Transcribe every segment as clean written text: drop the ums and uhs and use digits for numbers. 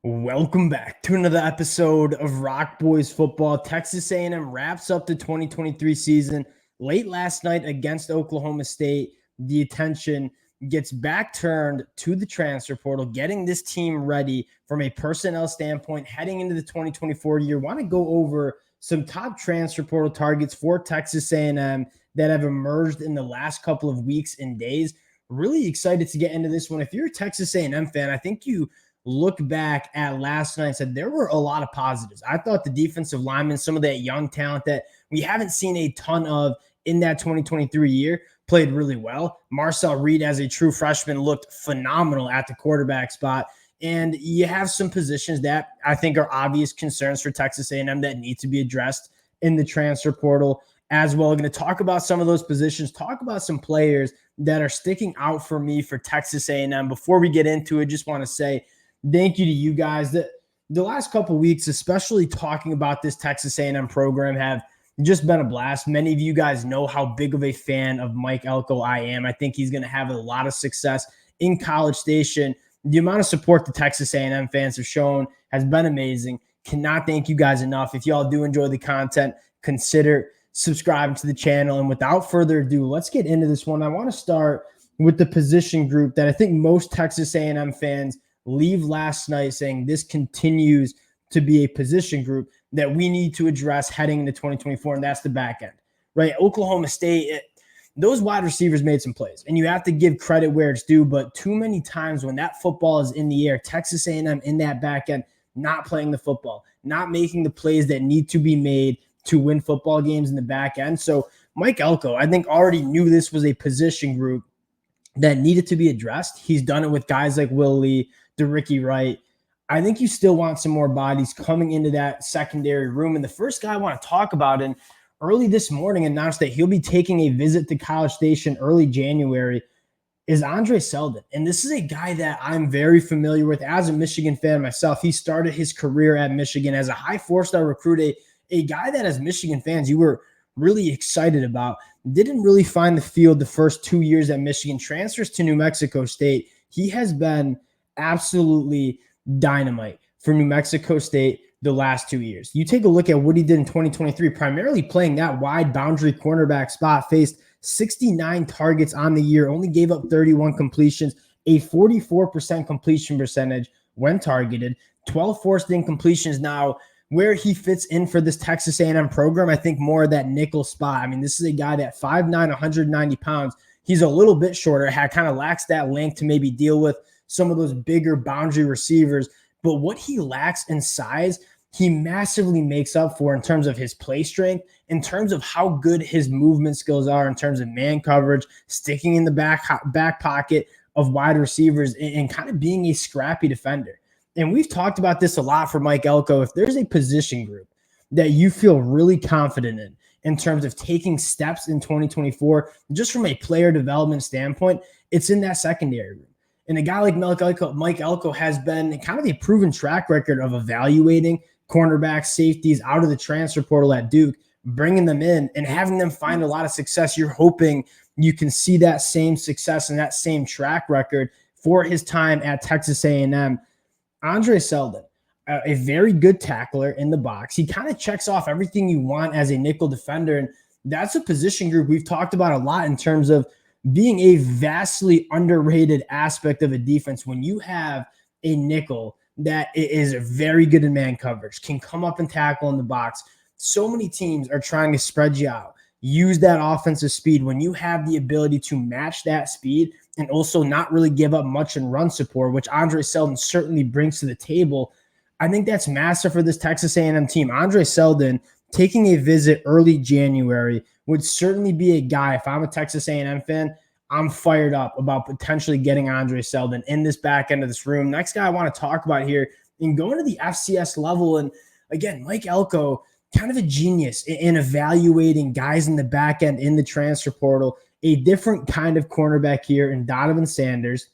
Welcome back to another episode of Rock Boys Football. Texas A&M wraps up the 2023 season late last night against Oklahoma State. The attention gets back turned to the transfer portal, getting this team ready from a personnel standpoint heading into the 2024 year. Want to go over some top transfer portal targets for Texas A&M that have emerged in the last couple of weeks and days. Really excited to get into this one. If you're a Texas A&M fan, I think you look back at last night and said there were a lot of positives. I thought the defensive linemen, some of that young talent that we haven't seen a ton of in that 2023 year, played really well. Marcel Reed, as a true freshman, looked phenomenal at the quarterback spot. And you have some positions that I think are obvious concerns for Texas A&M that need to be addressed in the transfer portal as well. We're going to talk about some of those positions, talk about some players that are sticking out for me for Texas A&M. Before we get into it, just want to say thank you to you guys. The last couple of weeks, especially talking about this Texas A&M program, have just been a blast. Many of you guys know how big of a fan of Mike Elko I am. I think he's going to have a lot of success in College Station. The amount of support the Texas A&M fans have shown has been amazing. Cannot thank you guys enough. If y'all do enjoy the content, consider subscribing to the channel. And without further ado, let's get into this one. I want to start with the position group that I think most Texas A&M fans leave last night saying this continues to be a position group that we need to address heading into 2024, and that's the back end, right? Oklahoma State, those wide receivers made some plays, and you have to give credit where it's due, but too many times when that football is in the air, Texas A&M in that back end, not playing the football, not making the plays that need to be made to win football games in the back end. So Mike Elko, I think, already knew this was a position group that needed to be addressed. He's done it with guys like Will Lee, DeRicky Wright. I think you still want some more bodies coming into that secondary room. And the first guy I want to talk about, and early this morning announced that he'll be taking a visit to College Station early January, is Andre Seldon. And this is a guy that I'm very familiar with as a Michigan fan myself. He started his career at Michigan as a high four-star recruit, a guy that as Michigan fans you were really excited about. Didn't really find the field the first 2 years at Michigan, transfers to New Mexico State. He has been absolutely dynamite for New Mexico State the last 2 years. You take a look at what he did in 2023, primarily playing that wide boundary cornerback spot, faced 69 targets on the year, only gave up 31 completions, a 44% completion percentage when targeted, 12 forced incompletions. Now, where he fits in for this Texas A&M program, I think more of that nickel spot. I mean, this is a guy that 5'9", 190 pounds. He's a little bit shorter, kind of lacks that length to maybe deal with some of those bigger boundary receivers. But what he lacks in size, he massively makes up for in terms of his play strength, in terms of how good his movement skills are, in terms of man coverage, sticking in the back pocket of wide receivers, and kind of being a scrappy defender. And we've talked about this a lot for Mike Elko. If there's a position group that you feel really confident in terms of taking steps in 2024, just from a player development standpoint, it's in that secondary room. And a guy like Mike Elko has been kind of a proven track record of evaluating cornerbacks, safeties out of the transfer portal at Duke, bringing them in and having them find a lot of success. You're hoping you can see that same success and that same track record for his time at Texas A&M. Andre Seldon, a very good tackler in the box. He kind of checks off everything you want as a nickel defender. And that's a position group we've talked about a lot in terms of being a vastly underrated aspect of a defense. When you have a nickel that is very good in man coverage, can come up and tackle in the box, so many teams are trying to spread you out, use that offensive speed. When you have the ability to match that speed and also not really give up much in run support, which Andre Seldon certainly brings to the table, I think that's massive for this Texas A&M team. Andre Seldon taking a visit early January would certainly be a guy. If I'm a Texas A&M fan, I'm fired up about potentially getting Andre Seldon in this back end of this room. Next guy I want to talk about here and going to the FCS level. And again, Mike Elko, kind of a genius in evaluating guys in the back end in the transfer portal. A different kind of cornerback here in Donovan Sanders,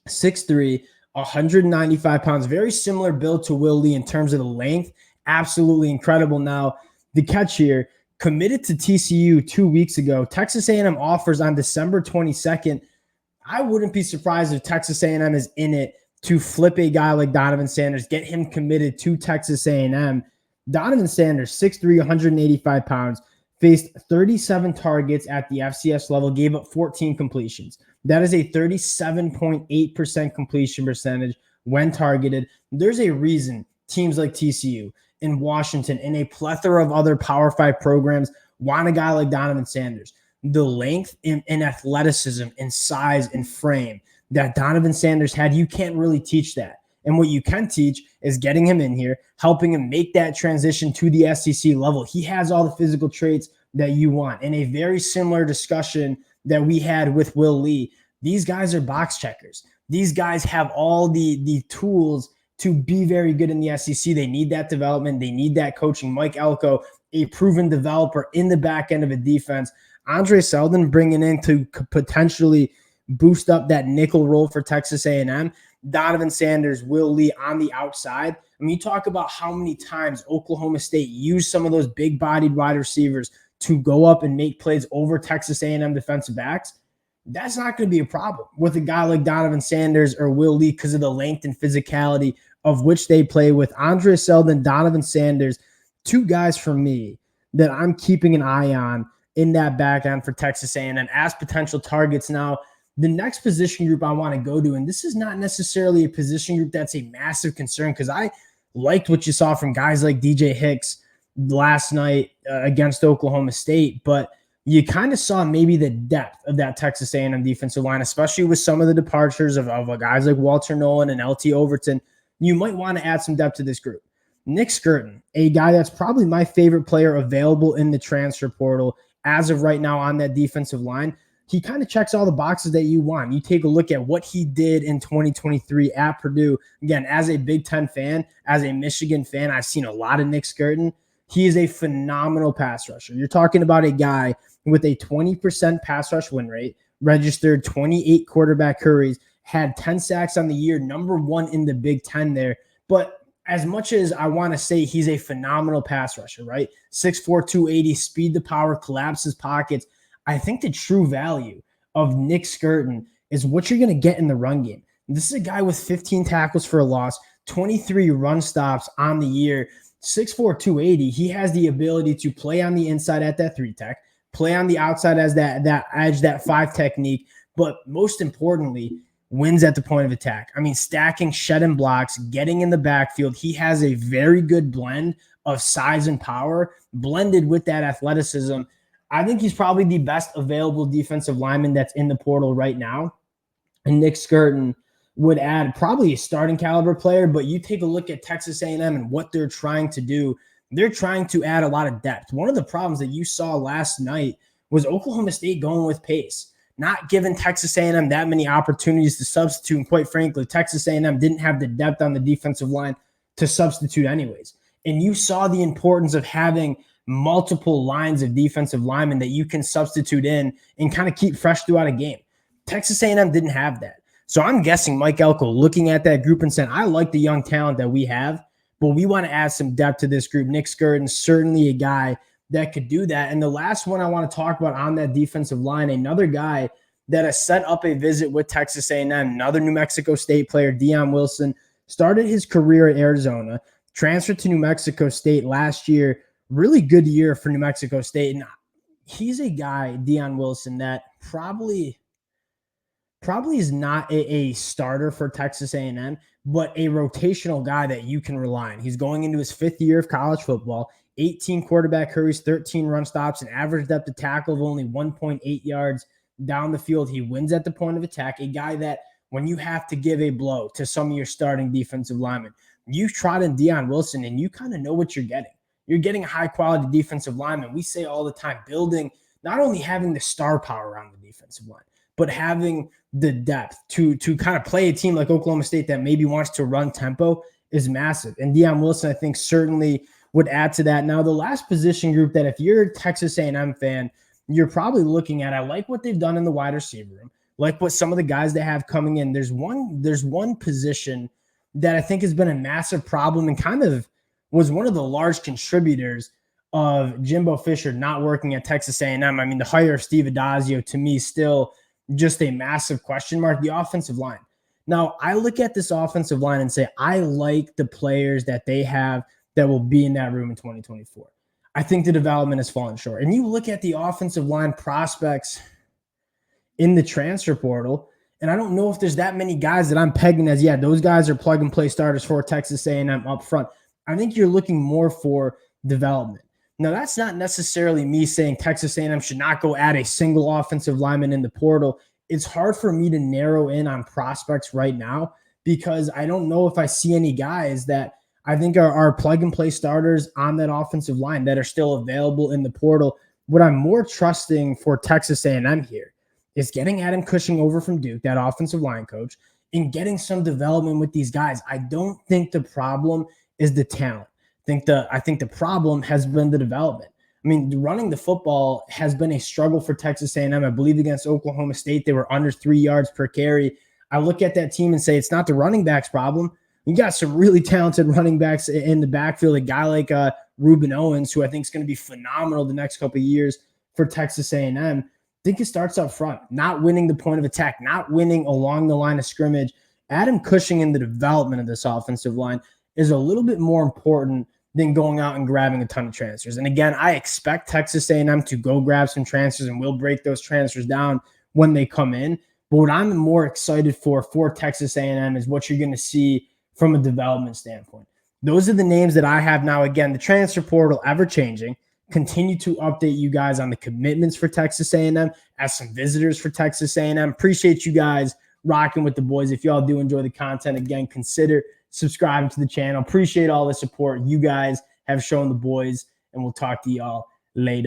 6'3", 195 pounds, very similar build to Will Lee in terms of the length. Absolutely incredible. Now, the catch here, committed to TCU 2 weeks ago. Texas A&M offers on December 22nd. I wouldn't be surprised if Texas A&M is in it to flip a guy like Donovan Sanders, get him committed to Texas A&M. Donovan Sanders, 6'3", 185 pounds, faced 37 targets at the FCS level, gave up 14 completions. That is a 37.8% completion percentage when targeted. There's a reason teams like TCU and Washington and a plethora of other Power 5 programs want a guy like Donovan Sanders. The length and athleticism and size and frame that Donovan Sanders had, you can't really teach that. And what you can teach is getting him in here, helping him make that transition to the SEC level. He has all the physical traits that you want. In a very similar discussion that we had with Will Lee, these guys are box checkers. These guys have all the tools to be very good in the SEC. They need that development. They need that coaching. Mike Elko, a proven developer in the back end of a defense. Andre Seldon bringing in to potentially boost up that nickel role for Texas A&M. Donovan Sanders, Will Lee on the outside. I mean, you talk about how many times Oklahoma State used some of those big-bodied wide receivers to go up and make plays over Texas A&M defensive backs. That's not going to be a problem with a guy like Donovan Sanders or Will Lee because of the length and physicality of which they play with. Andre Seldon, Donovan Sanders, two guys for me that I'm keeping an eye on in that back end for Texas A&M as potential targets. Now, the next position group I want to go to, and this is not necessarily a position group that's a massive concern because I liked what you saw from guys like DJ Hicks last night against Oklahoma State, but you kind of saw maybe the depth of that Texas A&M defensive line, especially with some of the departures of guys like Walter Nolan and LT Overton. You might want to add some depth to this group. Nick Skirton, a guy that's probably my favorite player available in the transfer portal as of right now on that defensive line. He kind of checks all the boxes that you want. You take a look at what he did in 2023 at Purdue. Again, as a Big Ten fan, as a Michigan fan, I've seen a lot of Nick Skirton. He is a phenomenal pass rusher. You're talking about a guy with a 20% pass rush win rate, registered 28 quarterback hurries, had 10 sacks on the year, number one in the Big Ten there. But as much as I want to say he's a phenomenal pass rusher, right? 6'4", 280, speed to power, collapses pockets. I think the true value of Nick Skirton is what you're going to get in the run game. This is a guy with 15 tackles for a loss, 23 run stops on the year, 6'4", 280. He has the ability to play on the inside at that 3-tech, play on the outside as that edge, that 5 technique, but most importantly, wins at the point of attack. I mean, stacking, shedding blocks, getting in the backfield. He has a very good blend of size and power blended with that athleticism. I think he's probably the best available defensive lineman that's in the portal right now. And Nick Skirton would add probably a starting caliber player, but you take a look at Texas A&M and what they're trying to do. They're trying to add a lot of depth. One of the problems that you saw last night was Oklahoma State going with pace, not giving Texas A&M that many opportunities to substitute. And quite frankly, Texas A&M didn't have the depth on the defensive line to substitute anyways. And you saw the importance of having multiple lines of defensive linemen that you can substitute in and kind of keep fresh throughout a game. Texas A&M didn't have that. So I'm guessing Mike Elko looking at that group and saying, I like the young talent that we have, but we want to add some depth to this group. Nick Skirton, certainly a guy that could do that. And the last one I want to talk about on that defensive line, another guy that has set up a visit with Texas A&M, another New Mexico State player, Dion Wilson, started his career at Arizona, transferred to New Mexico State last year. Really good year for New Mexico State. And he's a guy, Dion Wilson, that probably is not a starter for Texas A&M, but a rotational guy that you can rely on. He's going into his 5th year of college football, 18 quarterback hurries, 13 run stops, an average depth of tackle of only 1.8 yards down the field. He wins at the point of attack, a guy that when you have to give a blow to some of your starting defensive linemen, you trot in Dion Wilson and you kind of know what you're getting. You're getting a high-quality defensive lineman. We say all the time, building, not only having the star power on the defensive line, but having the depth to kind of play a team like Oklahoma State that maybe wants to run tempo is massive. And Dion Wilson, I think, certainly would add to that. Now, the last position group that if you're a Texas A&M fan, you're probably looking at, I like what they've done in the wide receiver room, like what some of the guys they have coming in. There's one position that I think has been a massive problem and kind of was one of the large contributors of Jimbo Fisher not working at Texas A&M. I mean, the hire of Steve Adazio, to me, still just a massive question mark, the offensive line. Now, I look at this offensive line and say, I like the players that they have that will be in that room in 2024. I think the development has fallen short. And you look at the offensive line prospects in the transfer portal, and I don't know if there's that many guys that I'm pegging as, yeah, those guys are plug-and-play starters for Texas A&M up front. I think you're looking more for development. Now, that's not necessarily me saying Texas A&M should not go add a single offensive lineman in the portal. It's hard for me to narrow in on prospects right now because I don't know if I see any guys that I think are plug-and-play starters on that offensive line that are still available in the portal. What I'm more trusting for Texas A&M here is getting Adam Cushing over from Duke, that offensive line coach, and getting some development with these guys. I don't think the problem is the talent. I think the problem has been the development. I mean, running the football has been a struggle for Texas A&M. I believe against Oklahoma State, they were under 3 yards per carry. I look at that team and say it's not the running backs problem. You got some really talented running backs in the backfield. A guy like Reuben Owens, who I think is going to be phenomenal the next couple of years for Texas A&M. I think it starts up front, not winning the point of attack, not winning along the line of scrimmage. Adam Cushing in the development of this offensive line is a little bit more important than going out and grabbing a ton of transfers. And again, I expect Texas A&M to go grab some transfers, and we'll break those transfers down when they come in. But what I'm more excited for Texas A&M is what you're going to see from a development standpoint. Those are the names that I have now. Again, the transfer portal ever-changing. Continue to update you guys on the commitments for Texas A&M as some visitors for Texas A&M. Appreciate you guys rocking with the boys. If y'all do enjoy the content, again, consider subscribing to the channel. Appreciate all the support you guys have shown the boys, and we'll talk to y'all later.